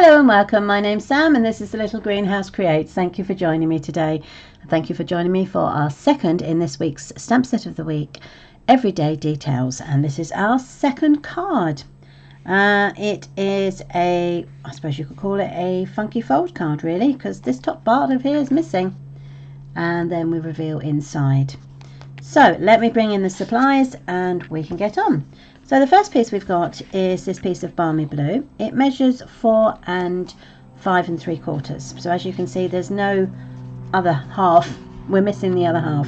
Hello and welcome. My name's Sam and this is the Little Greenhouse Creates. Thank you for joining me today. Thank you for joining me for our second in this week's stamp set of the week, Everyday Details. And this is our second card. It is I suppose you could call it a funky fold card really, because this top part of here is missing. And then we reveal inside. So let me bring in the supplies and we can get on. So the first piece we've got is this piece of balmy blue. It measures 4 and 5 3/4. So as you can see, there's no other half. We're missing the other half.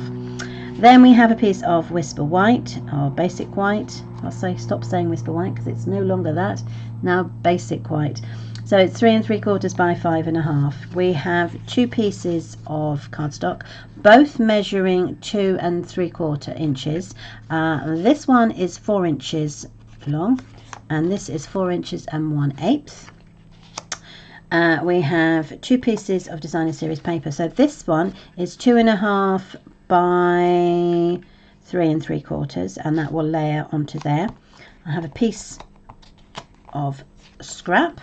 Then we have a piece of whisper white or basic white. I'll stop saying whisper white because it's no longer that. Now basic white. So it's 3 3/4 by 5 1/2. We have 2 pieces of cardstock, both measuring 2 3/4 inches. This one is 4 inches long, and this is 4 inches and 1/8. We have 2 pieces of designer series paper. So this one is 2 1/2 by 3 3/4, and that will layer onto there. I have a piece of scrap.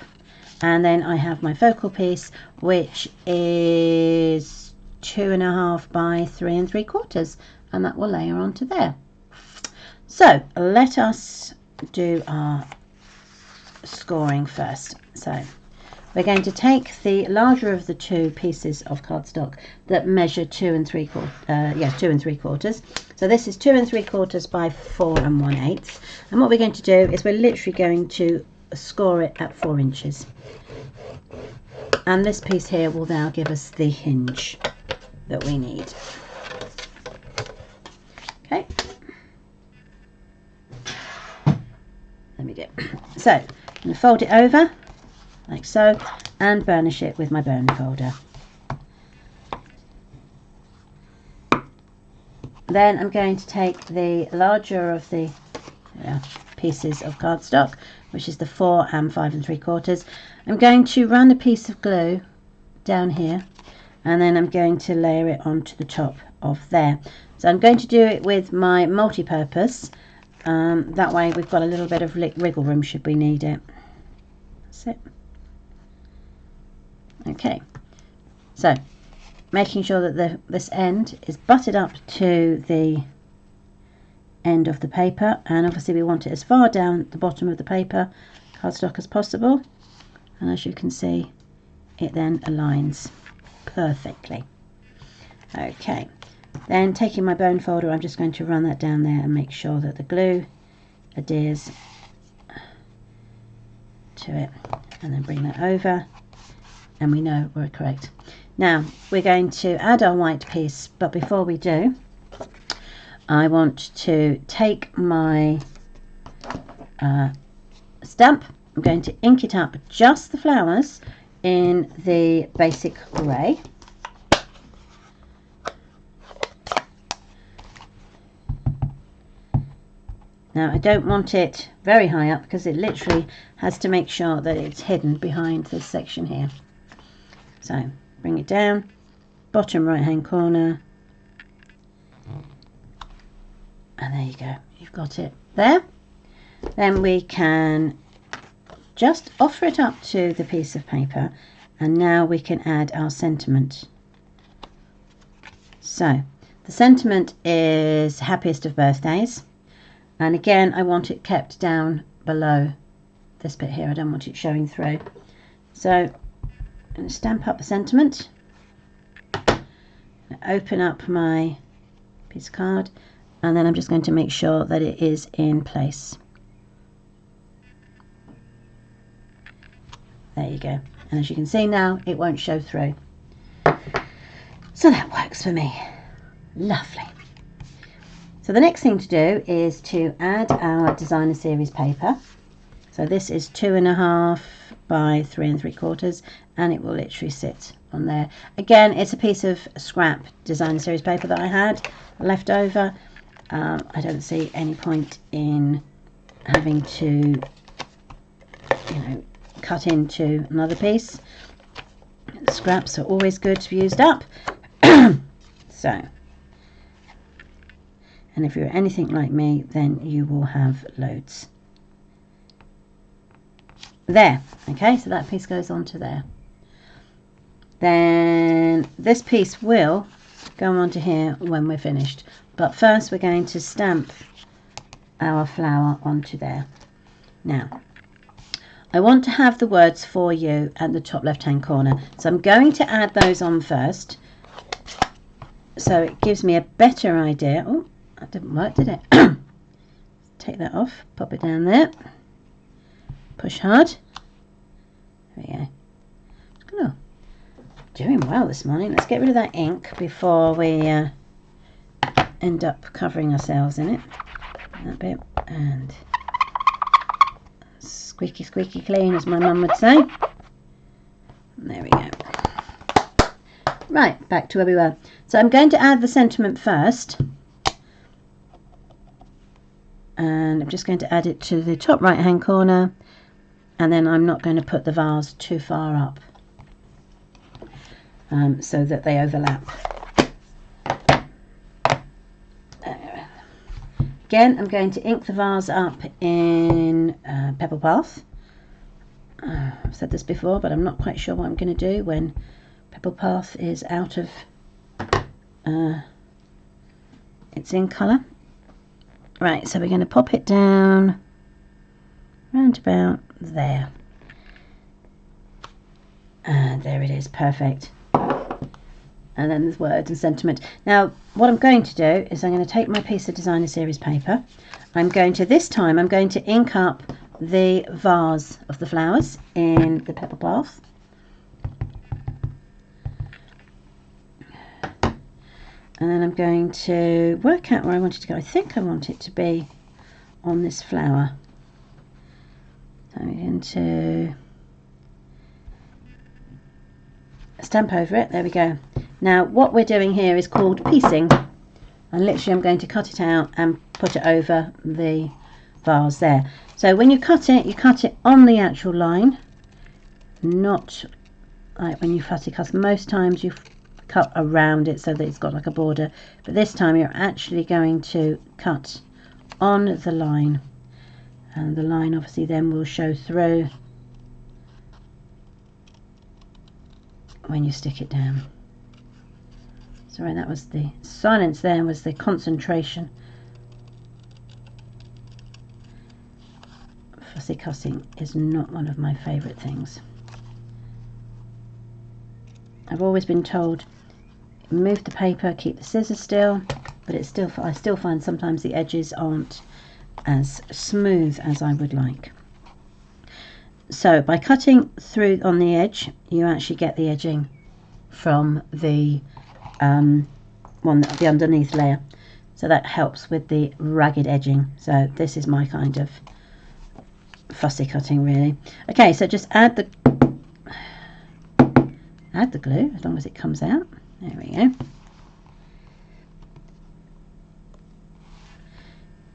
And then I have my focal piece, which is 2 1/2 by 3 3/4, and that will layer onto there. So let us do our scoring first. So we're going to take the larger of the 2 pieces of cardstock that measure 2 3/4. So this is 2 3/4 by 4 1/8. And what we're going to do is we're literally going to score it at 4 inches. And this piece here will now give us the hinge that we need. Okay. Let me do it. So I'm going to fold it over like so and burnish it with my burn folder. Then I'm going to take the larger of the pieces of cardstock, which is the 4 and 5 3/4. I'm going to run a piece of glue down here, and then I'm going to layer it onto the top of there. So I'm going to do it with my multi-purpose. That way we've got a little bit of wriggle room should we need it. That's it. Okay, so making sure that this end is butted up to the end of the paper, and obviously we want it as far down the bottom of the paper cardstock as possible, and as you can see it then aligns perfectly. Okay, then taking my bone folder, I'm just going to run that down there and make sure that the glue adheres to it, and then bring that over, and we know we're correct. Now we're going to add our white piece, but before we do, I want to take my stamp. I'm going to ink it up just the flowers in the basic grey. Now I don't want it very high up because it literally has to make sure that it's hidden behind this section here. So bring it down, bottom right hand corner, and there you go, you've got it there. Then we can just offer it up to the piece of paper, and now we can add our sentiment. So the sentiment is happiest of birthdays, and again I want it kept down below this bit here. I don't want it showing through. So I'm going to stamp up the sentiment, open up my piece of card, and then I'm just going to make sure that it is in place. There you go, and as you can see now it won't show through, so that works for me. Lovely. So the next thing to do is to add our designer series paper. So this is 2 1/2 by 3 3/4, and it will literally sit on there. Again, it's a piece of scrap designer series paper that I had left over. I don't see any point in having to, cut into another piece. Scraps are always good to be used up. So, and if you're anything like me, then you will have loads. there. Okay, so that piece goes onto there. Then this piece will go onto here when we're finished, but first we're going to stamp our flower onto there. Now I want to have the words "for you" at the top left hand corner, so I'm going to add those on first, so it gives me a better idea. Oh, that didn't work, did it? Take that off, pop it down there, push hard. There we go. Oh, doing well this morning. Let's get rid of that ink before we end up covering ourselves in it. That bit, and squeaky squeaky clean, as my mum would say. There we go. Right, back to where we were. So I'm going to add the sentiment first, and I'm just going to add it to the top right hand corner, and then I'm not going to put the vase too far up so that they overlap. Again, I'm going to ink the vase up in Pebble Path. I've said this before, but I'm not quite sure what I'm going to do when Pebble Path is out of its ink colour. Right, so we're going to pop it down round about there. And there it is, perfect. And then there's words and sentiment. Now, what I'm going to do is I'm going to take my piece of designer series paper. This time I'm going to ink up the vase of the flowers in the Pebble Path. And then I'm going to work out where I want it to go. I think I want it to be on this flower. So I'm going to stamp over it. There we go. Now what we're doing here is called piecing, and literally I'm going to cut it out and put it over the vase there. So when you cut it on the actual line, not like when you fussy cut. Most times you cut around it so that it's got like a border, but this time you're actually going to cut on the line, and the line obviously then will show through when you stick it down. Sorry, that was the silence there, was the concentration. Fussy cutting is not one of my favourite things. I've always been told move the paper, keep the scissors still, but I still find sometimes the edges aren't as smooth as I would like. So by cutting through on the edge, you actually get the edging from the the underneath layer, so that helps with the ragged edging. So this is my kind of fussy cutting really. Okay, so just add the glue as long as it comes out. There we go.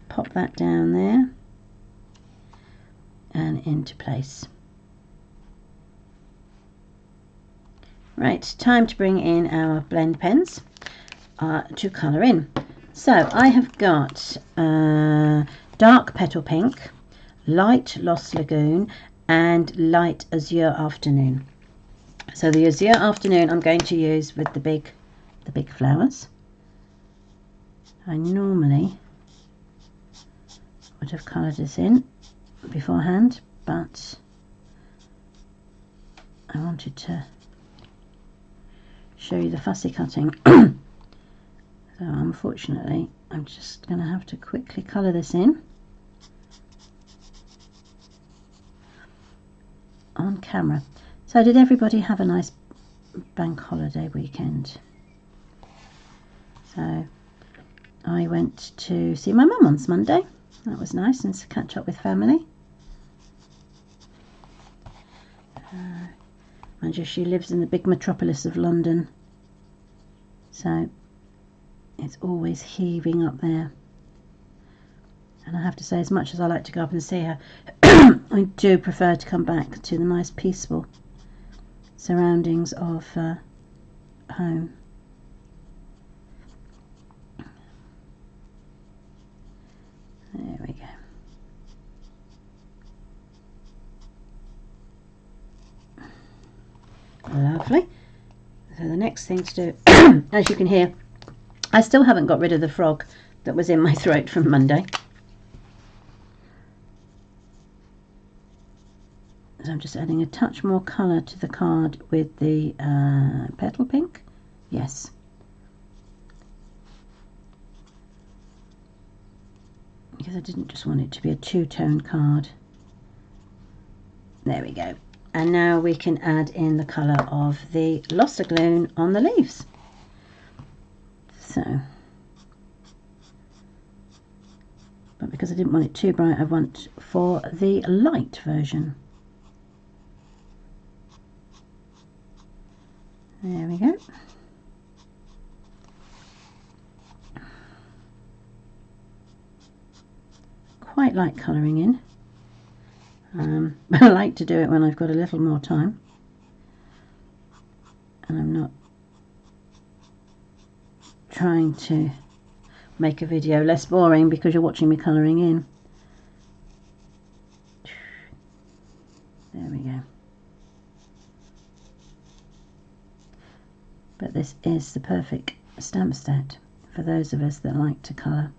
Pop that down there and into place. Right, time to bring in our blend pens to colour in. So I have got dark petal pink, light Lost Lagoon, and light azure afternoon. So the azure afternoon I'm going to use with the big flowers. I normally would have coloured this in beforehand, but I wanted to show you the fussy cutting. So unfortunately I'm just going to have to quickly colour this in on camera. So did everybody have a nice bank holiday weekend? So I went to see my mum on Monday. That was nice, and to catch up with family. Mind you, she lives in the big metropolis of London, so it's always heaving up there. And I have to say, as much as I like to go up and see her, I do prefer to come back to the nice peaceful surroundings of home. There we go. Lovely. So the next thing to do, as you can hear, I still haven't got rid of the frog that was in my throat from Monday. So I'm just adding a touch more colour to the card with the petal pink. Yes. Because I didn't just want it to be a two-tone card. There we go. And now we can add in the colour of the Glossagloon on the leaves. So, but because I didn't want it too bright, I want for the light version. There we go. Quite like colouring in. I like to do it when I've got a little more time and I'm not trying to make a video less boring because you're watching me colouring in. There we go. But this is the perfect stamp set for those of us that like to colour.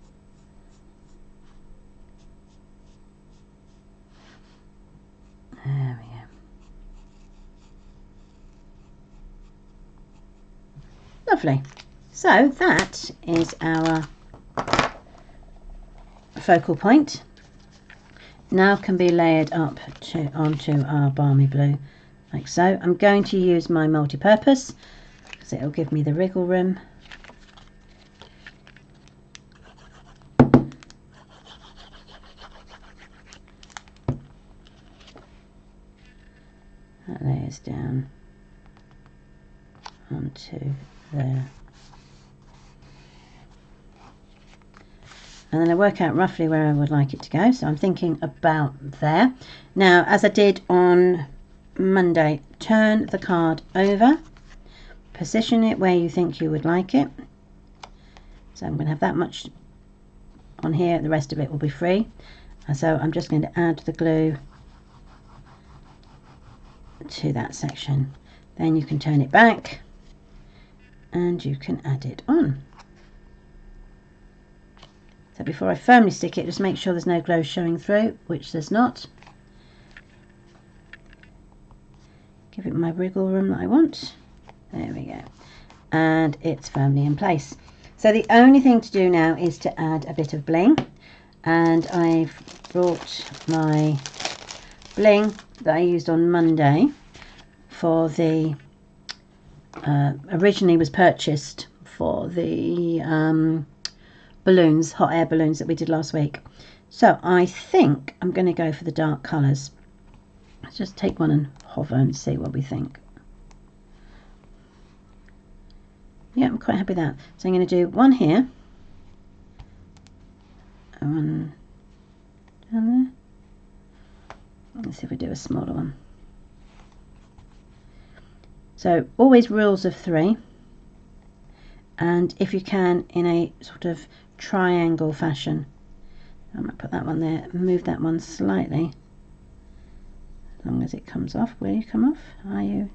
There we go. Lovely. So that is our focal point. Now can be layered up onto our balmy blue, like so. I'm going to use my multi-purpose because it'll give me the wriggle room. That layers down onto there. And then I work out roughly where I would like it to go. So I'm thinking about there. Now, as I did on Monday, turn the card over, position it where you think you would like it. So I'm going to have that much on here, the rest of it will be free. So I'm just going to add the glue to that section. Then you can turn it back and you can add it on. So before I firmly stick it, just make sure there's no glue showing through, which there's not. Give it my wriggle room that I want. There we go. And it's firmly in place. So the only thing to do now is to add a bit of bling. And I've brought my bling that I used on Monday for the, originally was purchased for the balloons, hot air balloons that we did last week. So I think I'm going to go for the dark colours. Let's just take one and hover and see what we think. Yeah, I'm quite happy with that. So I'm going to do one here, and one down there. Let's see if we do a smaller one. So always rules of 3, and if you can, in a sort of triangle fashion. I might put that one there, move that one slightly, as long as it comes off. Will you come off? Are you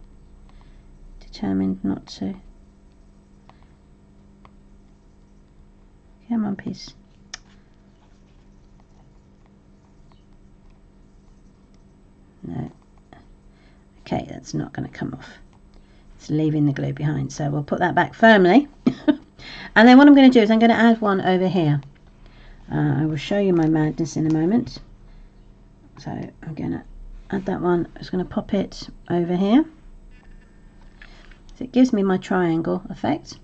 determined not to? Come on, piece. No. Okay, that's not going to come off. It's leaving the glue behind, so we'll put that back firmly. And then what I'm going to do is I'm going to add one over here. I will show you my madness in a moment. So I'm going to add that one. I'm just going to pop it over here. So it gives me my triangle effect,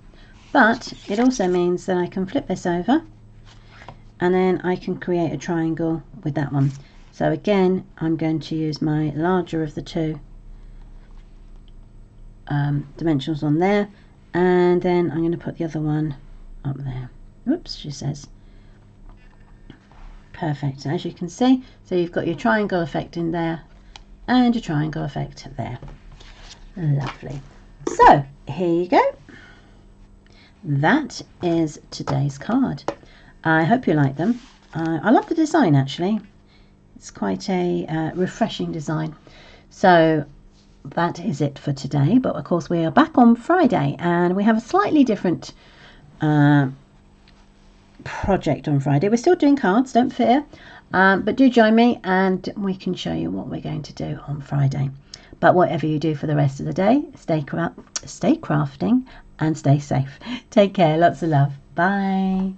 but it also means that I can flip this over and then I can create a triangle with that one. So again, I'm going to use my larger of the two dimensionals on there, and then I'm going to put the other one up there. Oops, she says. Perfect. As you can see, so you've got your triangle effect in there and your triangle effect there. Lovely. So here you go. That is today's card. I hope you like them. I love the design actually. It's quite a refreshing design. So that is it for today. But of course we are back on Friday, and we have a slightly different project on Friday. We're still doing cards, don't fear, but do join me and we can show you what we're going to do on Friday. But whatever you do for the rest of the day, stay crafting and stay safe. Take care. Lots of love. Bye.